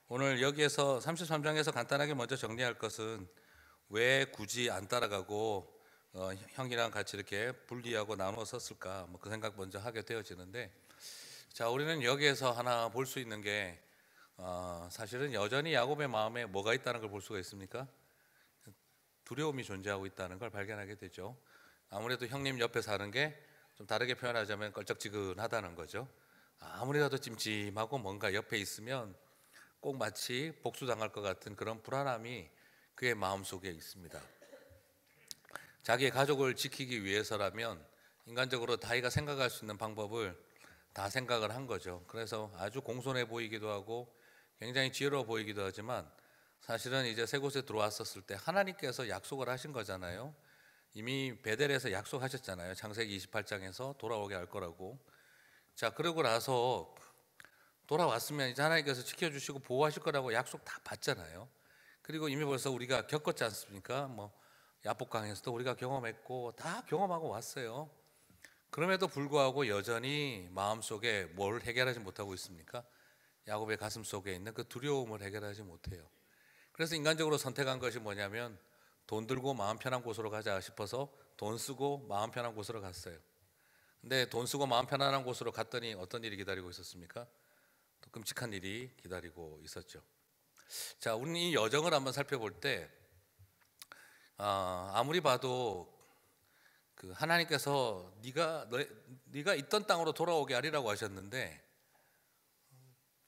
오늘 여기에서 33장에서 간단하게 먼저 정리할 것은 왜 굳이 안 따라가고 형이랑 같이 이렇게 분리하고 나눠 썼을까, 그 생각 먼저 하게 되어지는데, 자, 우리는 여기에서 하나 볼 수 있는 게 사실은 여전히 야곱의 마음에 뭐가 있다는 걸 볼 수가 있습니까? 두려움이 존재하고 있다는 걸 발견하게 되죠. 아무래도 형님 옆에 사는 게 좀 다르게 표현하자면 껄쩍지근하다는 거죠. 아무리라도 찜찜하고 뭔가 옆에 있으면 꼭 마치 복수당할 것 같은 그런 불안함이 그의 마음속에 있습니다. 자기의 가족을 지키기 위해서라면 인간적으로 다이가 생각할 수 있는 방법을 다 생각을 한 거죠. 그래서 아주 공손해 보이기도 하고 굉장히 지혜로워 보이기도 하지만 사실은 이제 새 곳에 들어왔었을 때 하나님께서 약속을 하신 거잖아요. 이미 베델에서 약속하셨잖아요. 창세기 28장에서 돌아오게 할 거라고. 자, 그러고 나서 돌아왔으면 이제 하나님께서 지켜주시고 보호하실 거라고 약속 다 받잖아요. 그리고 이미 벌써 우리가 겪었지 않습니까? 야복강에서도 우리가 경험했고 다 경험하고 왔어요. 그럼에도 불구하고 여전히 마음속에 뭘 해결하지 못하고 있습니까? 야곱의 가슴 속에 있는 그 두려움을 해결하지 못해요. 그래서 인간적으로 선택한 것이 뭐냐면 돈 들고 마음 편한 곳으로 가자 싶어서 돈 쓰고 마음 편한 곳으로 갔어요. 근데 돈 쓰고 마음 편안한 곳으로 갔더니 어떤 일이 기다리고 있었습니까? 또 끔찍한 일이 기다리고 있었죠. 자, 우리는 이 여정을 한번 살펴볼 때 아무리 봐도 그 하나님께서 네가 있던 땅으로 돌아오게 하리라고 하셨는데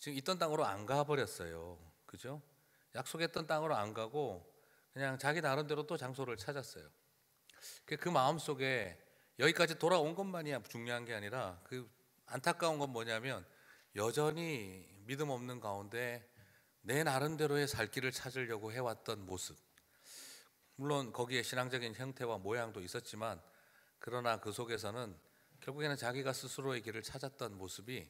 지금 있던 땅으로 안 가버렸어요. 그죠? 약속했던 땅으로 안 가고 그냥 자기 나름대로 또 장소를 찾았어요. 그 마음 속에 여기까지 돌아온 것만이 중요한 게 아니라 그 안타까운 건 뭐냐면 여전히 믿음 없는 가운데 내 나름대로의 살 길을 찾으려고 해왔던 모습. 물론 거기에 신앙적인 형태와 모양도 있었지만 그러나 그 속에서는 결국에는 자기가 스스로의 길을 찾았던 모습이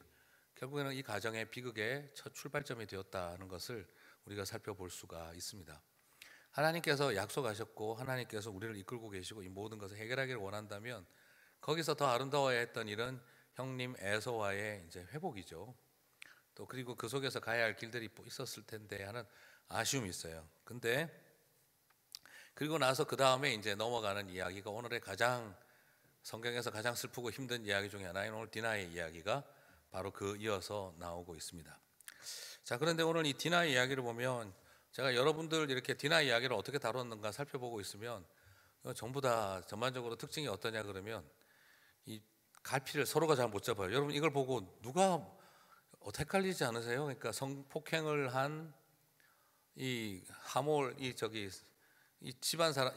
결국에는 이 가정의 비극의 첫 출발점이 되었다는 것을 우리가 살펴볼 수가 있습니다. 하나님께서 약속하셨고 하나님께서 우리를 이끌고 계시고 이 모든 것을 해결하기를 원한다면 거기서 더 아름다워야 했던 일은 형님 에서와의 이제 회복이죠. 또 그리고 그 속에서 가야 할 길들이 있었을 텐데 하는 아쉬움이 있어요. 근데 그리고 나서 그 다음에 이제 넘어가는 이야기가 오늘의 가장 성경에서 가장 슬프고 힘든 이야기 중에 하나인 오늘 디나의 이야기가 바로 그 이어서 나오고 있습니다. 자, 그런데 오늘 이 디나의 이야기를 보면 제가 여러분들 이렇게 디나 이야기를 어떻게 다뤘는가 살펴보고 있으면 전부 다 전반적으로 특징이 어떠냐 그러면 이 갈피를 서로가 잘 못 잡아요. 여러분 이걸 보고 누가 헷갈리지 않으세요? 그러니까 성폭행을 한 이 하몰 이 집안 사람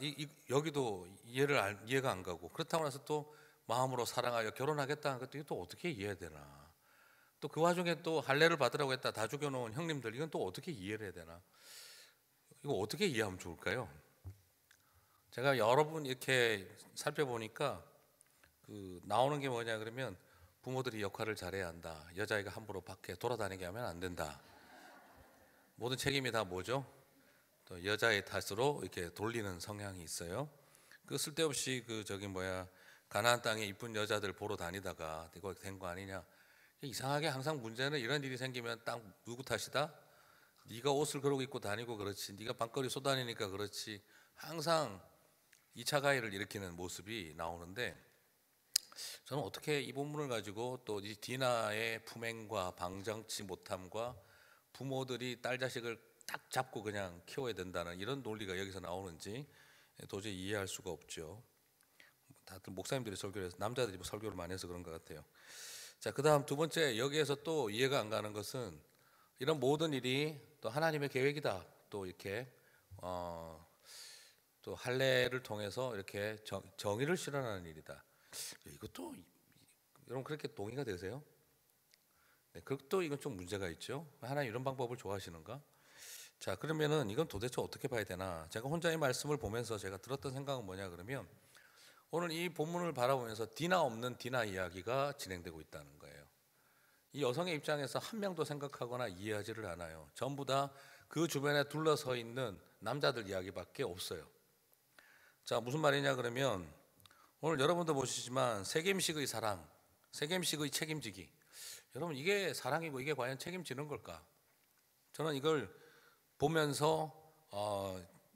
여기도 이해가 안 가고 그렇다고 해서 또 마음으로 사랑하여 결혼하겠다는 것도 이게 또 어떻게 이해해야 되나? 또 그 와중에 또 할례를 받으라고 했다 다 죽여놓은 형님들 이건 또 어떻게 이해를 해야 되나? 이거 어떻게 이해하면 좋을까요? 제가 여러 분 이렇게 살펴보니까 그 나오는 게 뭐냐 그러면 부모들이 역할을 잘해야 한다. 여자아이가 함부로 밖에 돌아다니게 하면 안 된다. 모든 책임이 다 뭐죠? 또 여자의 탓으로 이렇게 돌리는 성향이 있어요. 그 쓸데없이 가나안 땅에 이쁜 여자들 보러 다니다가 이거 된 거 아니냐. 이상하게 항상 문제는 이런 일이 생기면 딱 누구 탓이다? 네가 옷을 그러고 입고 다니고 그렇지, 네가 밤거리 쏘다니니까 그렇지, 항상 2차 가해를 일으키는 모습이 나오는데 저는 어떻게 이 본문을 가지고 또 이 디나의 품행과 방정치 못함과 부모들이 딸 자식을 딱 잡고 그냥 키워야 된다는 이런 논리가 여기서 나오는지 도저히 이해할 수가 없죠. 다들 목사님들이 설교를 해서 남자들이 설교를 많이 해서 그런 것 같아요. 자, 그 다음 두 번째 여기에서 또 이해가 안 가는 것은 이런 모든 일이 또 하나님의 계획이다. 또 이렇게 또 할례를 통해서 이렇게 정의를 실현하는 일이다. 이것도 여러분 그렇게 동의가 되세요? 네, 그것도 이건 좀 문제가 있죠. 하나님 이런 방법을 좋아하시는가? 자, 그러면은 이건 도대체 어떻게 봐야 되나? 제가 혼자 이 말씀을 보면서 제가 들었던 생각은 뭐냐 그러면 오늘 이 본문을 바라보면서 디나 없는 디나 이야기가 진행되고 있다는 거예요. 이 여성의 입장에서 한 명도 생각하거나 이해하지를 않아요. 전부 다 그 주변에 둘러서 있는 남자들 이야기밖에 없어요. 자, 무슨 말이냐 그러면 오늘 여러분도 보시지만 세겜식의 사랑, 세겜식의 책임지기. 여러분 이게 사랑이고 이게 과연 책임지는 걸까? 저는 이걸 보면서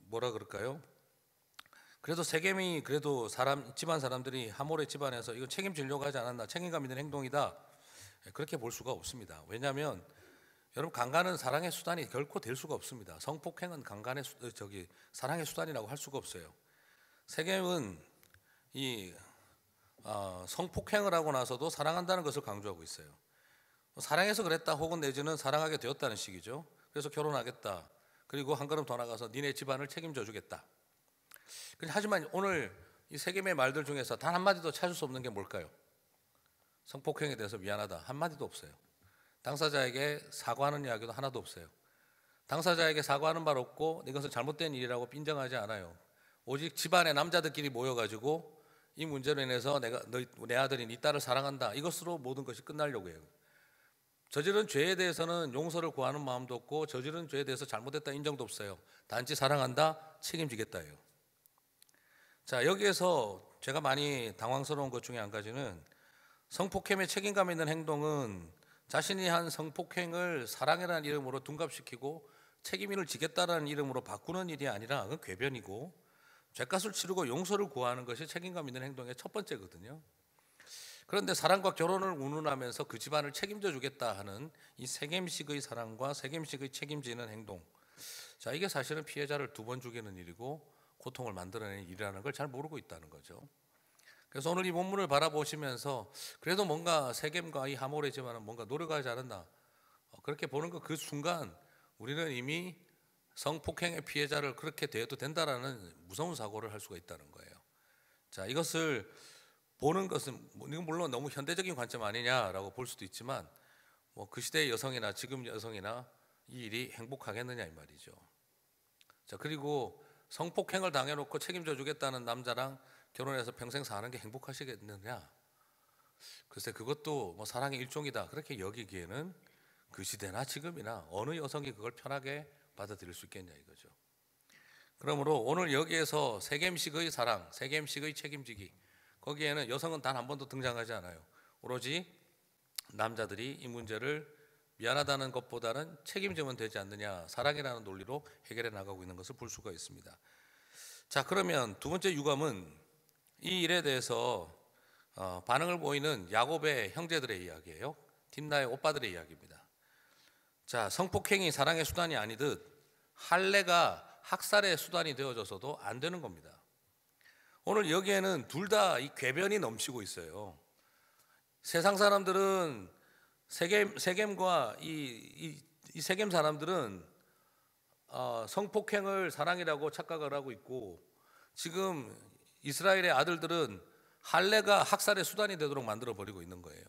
뭐라 그럴까요? 그래도 세겜이 그래도 집안 사람들이 하몰의 집안에서 이거 책임지려고 하지 않았나, 책임감 있는 행동이다, 그렇게 볼 수가 없습니다. 왜냐하면 여러분, 강간은 사랑의 수단이 결코 될 수가 없습니다. 성폭행은 사랑의 수단이라고 할 수가 없어요. 세겜은 이 성폭행을 하고 나서도 사랑한다는 것을 강조하고 있어요. 사랑해서 그랬다, 혹은 내지는 사랑하게 되었다는 식이죠. 그래서 결혼하겠다, 그리고 한 걸음 더 나가서 니네 집안을 책임져 주겠다. 하지만 오늘 이 세겜의 말들 중에서 단 한마디도 찾을 수 없는 게 뭘까요? 성폭행에 대해서 미안하다 한마디도 없어요. 당사자에게 사과하는 이야기도 하나도 없어요. 당사자에게 사과하는 말 없고 이것은 잘못된 일이라고 인정하지 않아요. 오직 집안의 남자들끼리 모여가지고 이 문제로 인해서 내 아들이 네 딸을 사랑한다, 이것으로 모든 것이 끝나려고 해요. 저지른 죄에 대해서는 용서를 구하는 마음도 없고, 저지른 죄에 대해서 잘못했다 인정도 없어요. 단지 사랑한다, 책임지겠다예요. 자, 여기에서 제가 많이 당황스러운 것 중에 한 가지는, 성폭행의 책임감 있는 행동은 자신이 한 성폭행을 사랑이라는 이름으로 둔갑시키고 책임을 지겠다라는 이름으로 바꾸는 일이 아니라 그건 궤변이고, 죄값을 치르고 용서를 구하는 것이 책임감 있는 행동의 첫 번째거든요. 그런데 사랑과 결혼을 운운하면서 그 집안을 책임져 주겠다 하는 이 세겜식의 사랑과 세겜식의 책임지는 행동, 자, 이게 사실은 피해자를 두 번 죽이는 일이고 고통을 만들어내는 일이라는 걸 잘 모르고 있다는 거죠. 그래서 오늘 이 본문을 바라보시면서 그래도 뭔가 세겜과 이 하몰의 집안은 뭔가 노력하지 않았나, 그렇게 보는 그 순간 우리는 이미 성폭행의 피해자를 그렇게 대해도 된다라는 무서운 사고를 할 수가 있다는 거예요. 자, 이것을 보는 것은 이건 물론 너무 현대적인 관점 아니냐라고 볼 수도 있지만, 그 시대의 여성이나 지금 여성이나 이 일이 행복하겠느냐 이 말이죠. 자, 그리고 성폭행을 당해놓고 책임져 주겠다는 남자랑 결혼해서 평생 사는 게 행복하시겠느냐? 글쎄, 그것도 사랑의 일종이다 그렇게 여기기에는 그 시대나 지금이나 어느 여성이 그걸 편하게 받아들일 수 있겠냐 이거죠. 그러므로 오늘 여기에서 세겜식의 사랑, 세겜식의 책임지기, 거기에는 여성은 단 한 번도 등장하지 않아요. 오로지 남자들이 이 문제를 미안하다는 것보다는 책임지면 되지 않느냐, 사랑이라는 논리로 해결해 나가고 있는 것을 볼 수가 있습니다. 자, 그러면 두 번째 유감은 이 일에 대해서 반응을 보이는 야곱의 형제들의 이야기예요. 딥나의 오빠들의 이야기입니다. 자, 성폭행이 사랑의 수단이 아니듯 할례가 학살의 수단이 되어져서도 안 되는 겁니다. 오늘 여기에는 둘 다 이 궤변이 넘치고 있어요. 세상 사람들은 세겜과 이 세겜 사람들은 성폭행을 사랑이라고 착각을 하고 있고, 지금 이스라엘의 아들들은 할례가 학살의 수단이 되도록 만들어 버리고 있는 거예요.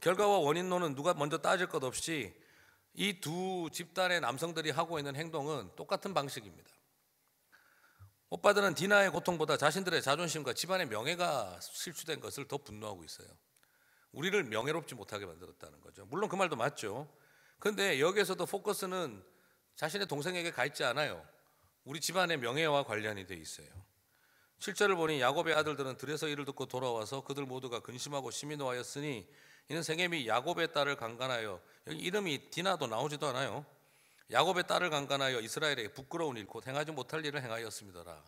결과와 원인론은 누가 먼저 따질 것 없이 이 두 집단의 남성들이 하고 있는 행동은 똑같은 방식입니다. 오빠들은 디나의 고통보다 자신들의 자존심과 집안의 명예가 실추된 것을 더 분노하고 있어요. 우리를 명예롭지 못하게 만들었다는 거죠. 물론 그 말도 맞죠. 그런데 여기에서도 포커스는 자신의 동생에게 가 있지 않아요. 우리 집안의 명예와 관련이 돼 있어요. 7절을 보니 야곱의 아들들은 들에서 이를 듣고 돌아와서 그들 모두가 근심하고 심히 노하였으니 이는 세겜이 야곱의 딸을 강간하여, 여기 이름이 디나도 나오지도 않아요. 야곱의 딸을 강간하여 이스라엘에게 부끄러운 일 곧 행하지 못할 일을 행하였습니다라.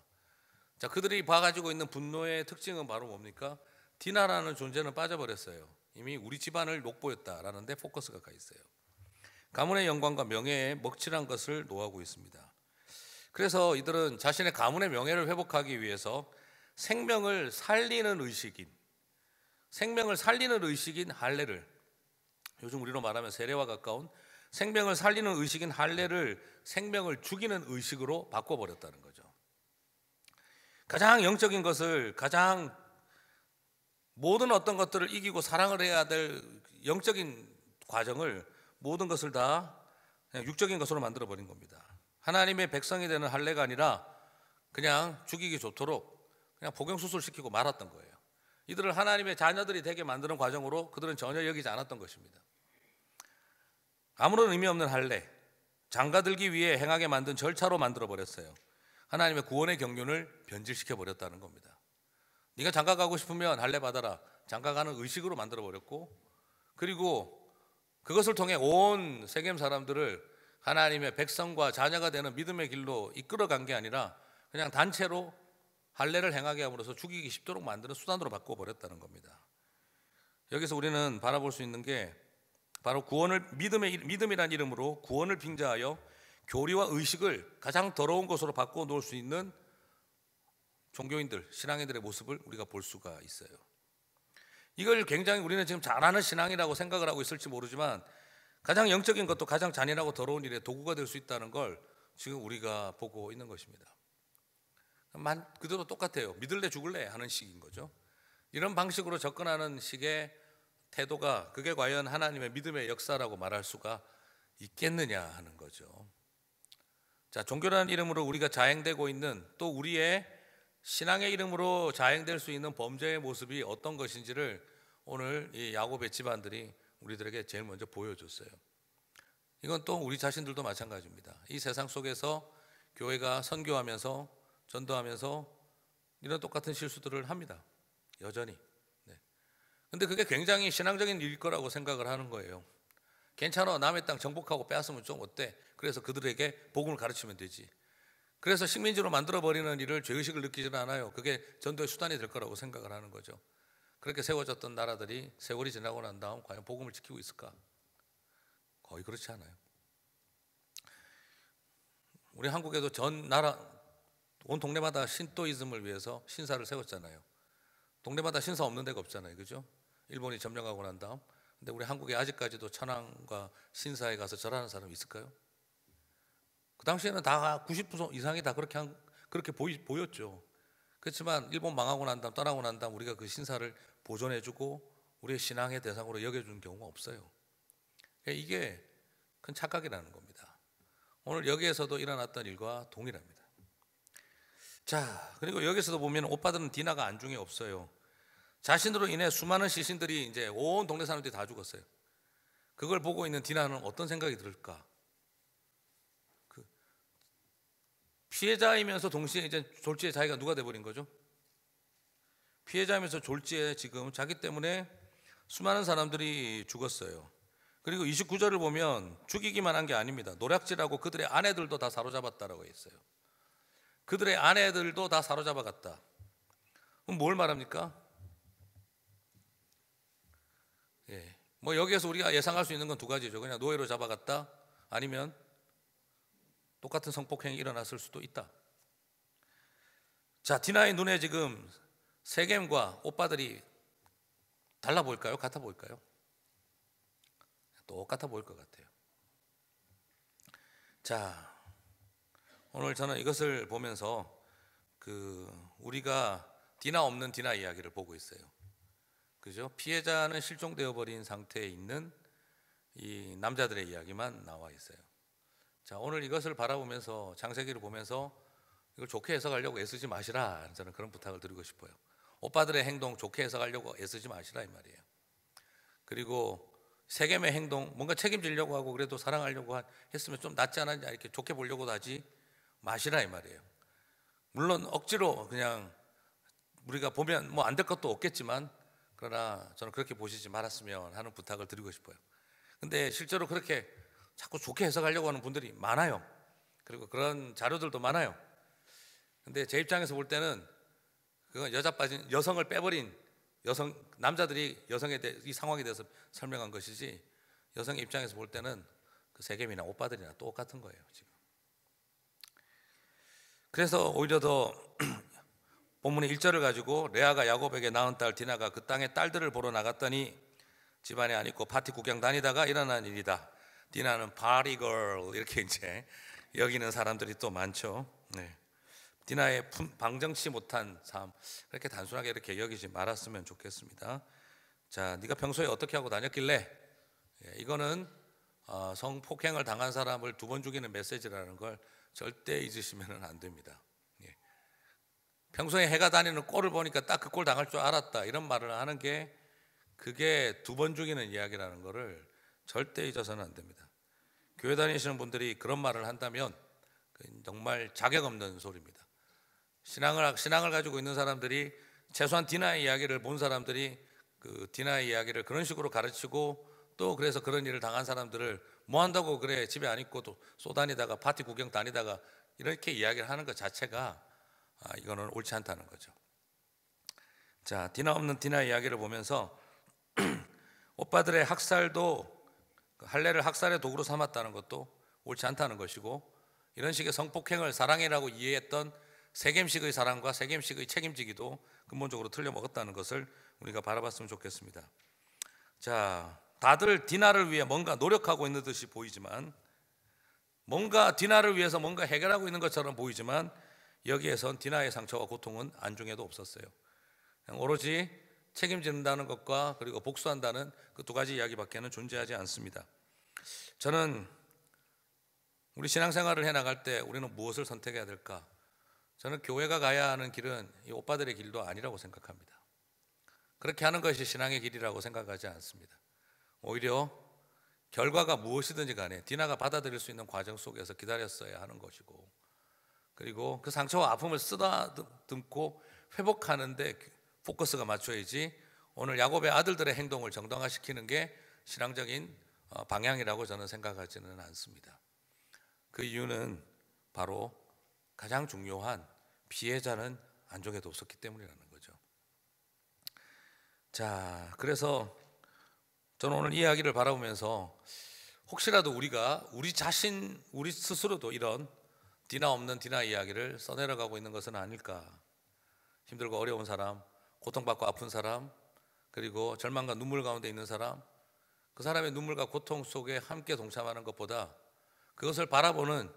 자, 그들이 봐가지고 있는 분노의 특징은 바로 뭡니까? 디나라는 존재는 빠져버렸어요. 이미 우리 집안을 욕보였다라는 데 포커스가 가 있어요. 가문의 영광과 명예에 먹칠한 것을 노하고 있습니다. 그래서 이들은 자신의 가문의 명예를 회복하기 위해서 생명을 살리는 의식인 할례를, 요즘 우리로 말하면 세례와 가까운 생명을 살리는 의식인 할례를 생명을 죽이는 의식으로 바꿔버렸다는 거죠. 가장 영적인 것을, 가장 모든 어떤 것들을 이기고 사랑을 해야 될 영적인 과정을, 모든 것을 다 그냥 육적인 것으로 만들어버린 겁니다. 하나님의 백성이 되는 할례가 아니라 그냥 죽이기 좋도록 그냥 복용수술 시키고 말았던 거예요. 이들을 하나님의 자녀들이 되게 만드는 과정으로 그들은 전혀 여기지 않았던 것입니다. 아무런 의미 없는 할례, 장가들기 위해 행하게 만든 절차로 만들어버렸어요. 하나님의 구원의 경륜을 변질시켜 버렸다는 겁니다. 네가 장가 가고 싶으면 할례 받아라, 장가 가는 의식으로 만들어버렸고, 그리고 그것을 통해 온 세겜 사람들을 하나님의 백성과 자녀가 되는 믿음의 길로 이끌어간 게 아니라 그냥 단체로 할례를 행하게 함으로써 죽이기 쉽도록 만드는 수단으로 바꿔버렸다는 겁니다. 여기서 우리는 바라볼 수 있는 게 바로 믿음이란 이름으로 구원을 빙자하여 교리와 의식을 가장 더러운 것으로 바꿔놓을 수 있는 종교인들, 신앙인들의 모습을 우리가 볼 수가 있어요. 이걸 굉장히 우리는 지금 잘하는 신앙이라고 생각을 하고 있을지 모르지만 가장 영적인 것도 가장 잔인하고 더러운 일의 도구가 될 수 있다는 걸 지금 우리가 보고 있는 것입니다. 그대로 똑같아요. 믿을래 죽을래 하는 식인 거죠. 이런 방식으로 접근하는 식의 태도가 그게 과연 하나님의 믿음의 역사라고 말할 수가 있겠느냐 하는 거죠. 자, 종교라는 이름으로 우리가 자행되고 있는, 또 우리의 신앙의 이름으로 자행될 수 있는 범죄의 모습이 어떤 것인지를 오늘 이 야곱의 집안들이 우리들에게 제일 먼저 보여줬어요. 이건 또 우리 자신들도 마찬가지입니다. 이 세상 속에서 교회가 선교하면서 전도하면서 이런 똑같은 실수들을 합니다. 여전히. 근데 그게 굉장히 신앙적인 일일 거라고 생각을 하는 거예요. 괜찮아, 남의 땅 정복하고 빼앗으면 좀 어때? 그래서 그들에게 복음을 가르치면 되지. 그래서 식민지로 만들어버리는 일을 죄의식을 느끼지는 않아요. 그게 전도의 수단이 될 거라고 생각을 하는 거죠. 그렇게 세워졌던 나라들이 세월이 지나고 난 다음 과연 복음을 지키고 있을까? 거의 그렇지 않아요. 우리 한국에도 전 나라, 온 동네마다 신도이즘을 위해서 신사를 세웠잖아요. 동네마다 신사 없는 데가 없잖아요. 그죠? 일본이 점령하고 난 다음. 근데 우리 한국에 아직까지도 천황과 신사에 가서 절하는 사람 있을까요? 그 당시에는 다 90% 이상이 다 그렇게 보였죠. 그렇지만 일본 망하고 난 다음, 떠나고 난 다음 우리가 그 신사를 보존해주고 우리의 신앙의 대상으로 여겨주는 경우가 없어요. 이게 큰 착각이라는 겁니다. 오늘 여기에서도 일어났던 일과 동일합니다. 자, 그리고 여기서도 보면 오빠들은 디나가 안중에 없어요. 자신으로 인해 수많은 시신들이 이제 온 동네 사람들이 다 죽었어요. 그걸 보고 있는 디나는 어떤 생각이 들을까? 피해자이면서 동시에 이제 졸지에 자기가 누가 돼버린 거죠? 피해자이면서 졸지에 지금 자기 때문에 수많은 사람들이 죽었어요. 그리고 29절을 보면 죽이기만 한 게 아닙니다. 노략질하고 그들의 아내들도 다 사로잡았다라고 했어요. 그들의 아내들도 다 사로잡아갔다. 그럼 뭘 말합니까? 뭐 여기에서 우리가 예상할 수 있는 건 두 가지죠. 그냥 노예로 잡아갔다, 아니면 똑같은 성폭행이 일어났을 수도 있다. 자, 디나의 눈에 지금 세겜과 오빠들이 달라 보일까요? 같아 보일까요? 똑같아 보일 것 같아요. 자, 오늘 저는 이것을 보면서 우리가 디나 없는 디나 이야기를 보고 있어요. 그죠? 피해자는 실종되어 버린 상태에 있는 이 남자들의 이야기만 나와 있어요. 자, 오늘 이것을 바라보면서 창세기를 보면서 이걸 좋게 해석하려고 애쓰지 마시라, 저는 그런 부탁을 드리고 싶어요. 오빠들의 행동 좋게 해석하려고 애쓰지 마시라 이 말이에요. 그리고 세겜의 행동, 뭔가 책임지려고 하고 그래도 사랑하려고 했으면 좀 낫지 않았냐 이렇게 좋게 보려고도 하지 마시라 이 말이에요. 물론 억지로 그냥 우리가 보면 뭐 안 될 것도 없겠지만, 그러나 저는 그렇게 보시지 말았으면 하는 부탁을 드리고 싶어요. 근데 실제로 그렇게 자꾸 좋게 해석하려고 하는 분들이 많아요. 그리고 그런 자료들도 많아요. 근데 제 입장에서 볼 때는 그건 여성을 빼버린 남자들이 이 상황에 대해서 설명한 것이지, 여성의 입장에서 볼 때는 그 세겜이나 오빠들이나 똑같은 거예요 지금. 그래서 오히려 더 본문의 1절을 가지고 레아가 야곱에게 낳은 딸 디나가 그 땅의 딸들을 보러 나갔더니 집안에 안 있고 파티 구경 다니다가 일어난 일이다. 디나는 파리걸 이렇게 이제 여기는 사람들이 또 많죠. 디나의 방정치 못한 삶, 그렇게 단순하게 이렇게 여기지 말았으면 좋겠습니다. 자, 네가 평소에 어떻게 하고 다녔길래? 이거는 성폭행을 당한 사람을 2번 죽이는 메시지라는 걸 절대 잊으시면 안 됩니다. 평소에 해가 다니는 꼴을 보니까 딱 그 꼴 당할 줄 알았다, 이런 말을 하는 게 그게 2번 죽이는 이야기라는 거를 절대 잊어서는 안 됩니다. 교회 다니시는 분들이 그런 말을 한다면 정말 자격 없는 소리입니다. 신앙을 가지고 있는 사람들이, 최소한 디나의 이야기를 본 사람들이 그 디나의 이야기를 그런 식으로 가르치고 또 그래서 그런 일을 당한 사람들을 뭐 한다고 그래 집에 안 있고 또 쏘다니다가 파티 구경 다니다가 이렇게 이야기를 하는 것 자체가 이거는 옳지 않다는 거죠. 자, 디나 없는 디나 이야기를 보면서 오빠들의 학살도 할례를 학살의 도구로 삼았다는 것도 옳지 않다는 것이고, 이런 식의 성폭행을 사랑이라고 이해했던 세겜식의 사랑과 세겜식의 책임지기도 근본적으로 틀려먹었다는 것을 우리가 바라봤으면 좋겠습니다. 자, 다들 디나를 위해 뭔가 노력하고 있는 듯이 보이지만, 뭔가 디나를 위해서 뭔가 해결하고 있는 것처럼 보이지만, 여기에선 디나의 상처와 고통은 안중에도 없었어요. 그냥 오로지 책임진다는 것과 그리고 복수한다는 그 두 가지 이야기밖에는 존재하지 않습니다. 저는 우리 신앙생활을 해나갈 때 우리는 무엇을 선택해야 될까? 저는 교회가 가야 하는 길은 이 오빠들의 길도 아니라고 생각합니다. 그렇게 하는 것이 신앙의 길이라고 생각하지 않습니다. 오히려 결과가 무엇이든지 간에 디나가 받아들일 수 있는 과정 속에서 기다렸어야 하는 것이고, 그리고 그 상처와 아픔을 쓰다듬고 회복하는 데 포커스가 맞춰야지, 오늘 야곱의 아들들의 행동을 정당화시키는 게 신앙적인 방향이라고 저는 생각하지는 않습니다. 그 이유는 바로 가장 중요한 피해자는 안중에도 없었기 때문이라는 거죠. 자, 그래서 저는 오늘 이 이야기를 바라보면서 혹시라도 우리가 우리 스스로도 이런 디나 없는 디나 이야기를 써내려가고 있는 것은 아닐까. 힘들고 어려운 사람, 고통받고 아픈 사람, 그리고 절망과 눈물 가운데 있는 사람, 그 사람의 눈물과 고통 속에 함께 동참하는 것보다 그것을 바라보는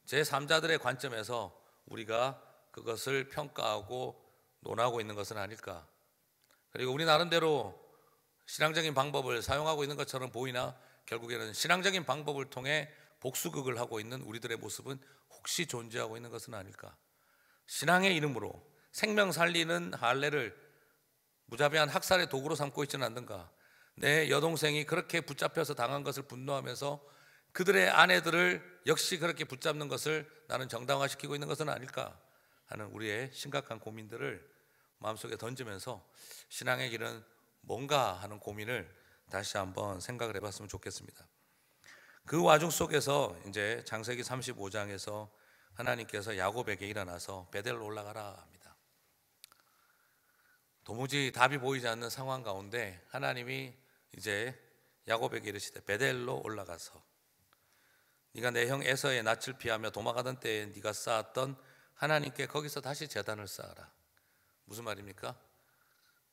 제3자들의 관점에서 우리가 그것을 평가하고 논하고 있는 것은 아닐까. 그리고 우리 나름대로 신앙적인 방법을 사용하고 있는 것처럼 보이나 결국에는 신앙적인 방법을 통해 복수극을 하고 있는 우리들의 모습은 혹시 존재하고 있는 것은 아닐까. 신앙의 이름으로 생명 살리는 할례를 무자비한 학살의 도구로 삼고 있지는 않는가. 내 여동생이 그렇게 붙잡혀서 당한 것을 분노하면서 그들의 아내들을 역시 그렇게 붙잡는 것을 나는 정당화시키고 있는 것은 아닐까 하는 우리의 심각한 고민들을 마음속에 던지면서 신앙의 길은 뭔가 하는 고민을 다시 한번 생각을 해봤으면 좋겠습니다. 그 와중 속에서 이제 창세기 35장에서 하나님께서 야곱에게 일어나서 베델로 올라가라 합니다. 도무지 답이 보이지 않는 상황 가운데 하나님이 이제 야곱에게 이르시되 베델로 올라가서 네가 내 형 에서의 낯을 피하며 도망가던 때에 네가 쌓았던 하나님께 거기서 다시 제단을 쌓아라. 무슨 말입니까?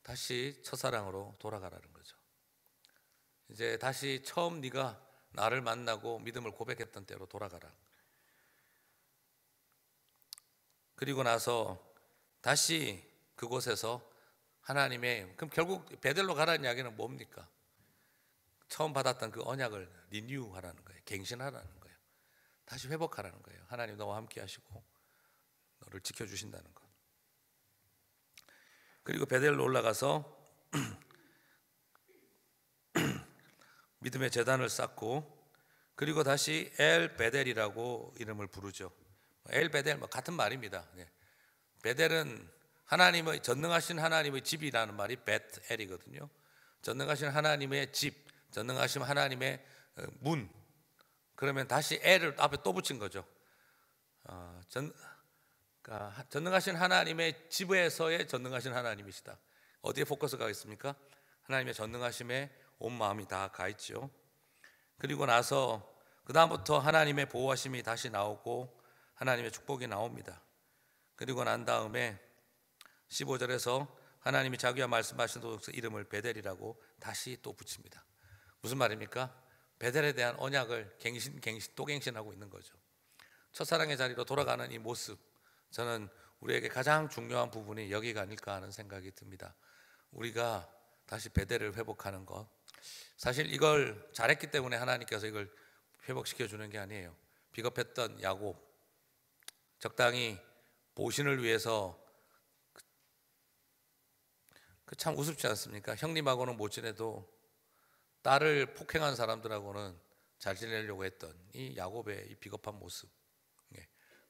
다시 첫사랑으로 돌아가라는 거죠. 이제 다시 처음 네가 나를 만나고 믿음을 고백했던 때로 돌아가라. 그리고 나서 다시 그곳에서 하나님의, 그럼 결국 베델로 가라는 이야기는 뭡니까? 처음 받았던 그 언약을 리뉴하라는 거예요. 갱신하라는 거예요. 다시 회복하라는 거예요. 하나님 너와 함께 하시고 너를 지켜주신다는 것. 그리고 베델로 올라가서 믿음의 제단을 쌓고, 그리고 다시 엘 베델이라고 이름을 부르죠. 엘 베델 같은 말입니다. 베델은 하나님의 전능하신 하나님의 집이라는 말이 벳엘이거든요. 전능하신 하나님의 집, 전능하신 하나님의 문. 그러면 다시 엘을 앞에 또 붙인 거죠. 전능하신 하나님의 집에서의 전능하신 하나님이시다. 어디에 포커스가 있습니까? 하나님의 전능하심에 온 마음이 다 가 있죠. 그리고 나서 그 다음부터 하나님의 보호하심이 다시 나오고 하나님의 축복이 나옵니다. 그리고 난 다음에 15절에서 하나님이 자기와 말씀하신 이름을 베델이라고 다시 또 붙입니다. 무슨 말입니까? 베델에 대한 언약을 또 갱신하고 있는 거죠. 첫사랑의 자리로 돌아가는 이 모습, 저는 우리에게 가장 중요한 부분이 여기가 아닐까 하는 생각이 듭니다. 우리가 다시 베델을 회복하는 것, 사실 이걸 잘했기 때문에 하나님께서 이걸 회복시켜 주는 게 아니에요. 비겁했던 야곱, 적당히 보신을 위해서 참 우습지 않습니까? 형님하고는 못 지내도 딸을 폭행한 사람들하고는 잘 지내려고 했던 이 야곱의 이 비겁한 모습,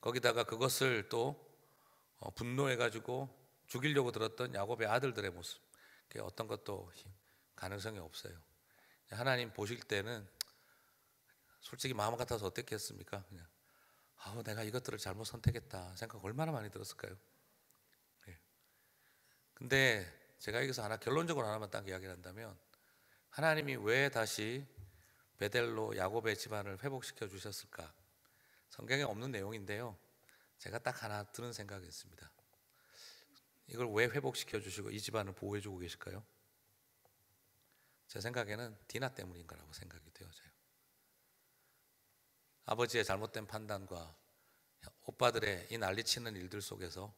거기다가 그것을 또 분노해가지고 죽이려고 들었던 야곱의 아들들의 모습, 어떤 것도 가능성이 없어요. 하나님 보실 때는 솔직히 마음 같아서 어땠겠습니까? 그냥 내가 이것들을 잘못 선택했다 생각 얼마나 많이 들었을까요? 예. 근데 제가 여기서 결론적으로 하나만 딱 이야기를 한다면, 하나님이 왜 다시 베델로 야곱의 집안을 회복시켜 주셨을까? 성경에 없는 내용인데요, 제가 딱 하나 드는 생각이 있습니다. 이걸 왜 회복시켜 주시고 이 집안을 보호해 주고 계실까요? 제 생각에는 디나 때문인 거라고 생각이 되어져요. 아버지의 잘못된 판단과 오빠들의 이 난리치는 일들 속에서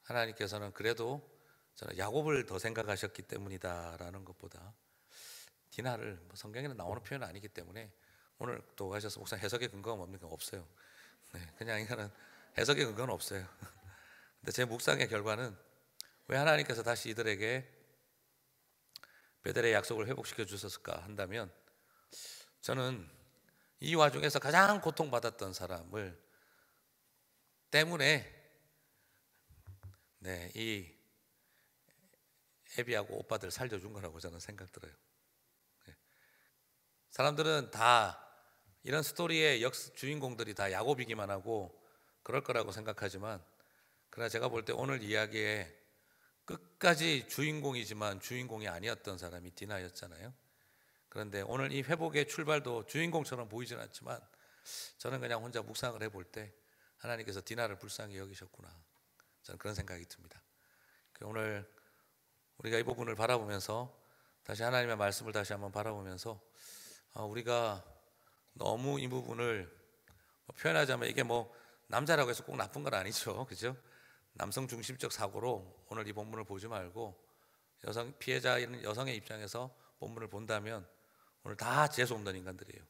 하나님께서는 그래도 저는 야곱을 더 생각하셨기 때문이다라는 것보다 디나를, 성경에는 나오는 표현은 아니기 때문에 오늘 또 가셔서 목사 해석의 근거가 뭡니까? 없어요. 네, 그냥 이거는 해석의 근거는 없어요. 근데 제 묵상의 결과는 왜 하나님께서 다시 이들에게 베델의 약속을 회복시켜 주셨을까 한다면, 저는 이 와중에서 가장 고통받았던 사람을 때문에 이 애비하고 오빠들 살려준 거라고 저는 생각 들어요. 사람들은 다 이런 스토리의 주인공들이 다 야곱이기만 하고 그럴 거라고 생각하지만, 그러나 제가 볼 때 오늘 이야기에 끝까지 주인공이지만 주인공이 아니었던 사람이 디나였잖아요. 그런데 오늘 이 회복의 출발도 주인공처럼 보이진 않지만, 저는 그냥 혼자 묵상을 해볼 때 하나님께서 디나를 불쌍히 여기셨구나, 저는 그런 생각이 듭니다. 오늘 우리가 이 부분을 바라보면서, 다시 하나님의 말씀을 다시 한번 바라보면서, 우리가 너무 이 부분을 표현하자면, 이게 남자라고 해서 꼭 나쁜 건 아니죠, 그죠? 남성 중심적 사고로 오늘 이 본문을 보지 말고 피해자인 여성의 입장에서 본문을 본다면 오늘 다 재수 없는 인간들이에요.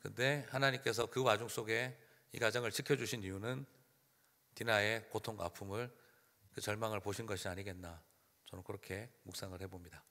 근데 하나님께서 그 와중 속에 이 가정을 지켜주신 이유는 디나의 고통과 아픔을, 그 절망을 보신 것이 아니겠나, 저는 그렇게 묵상을 해봅니다.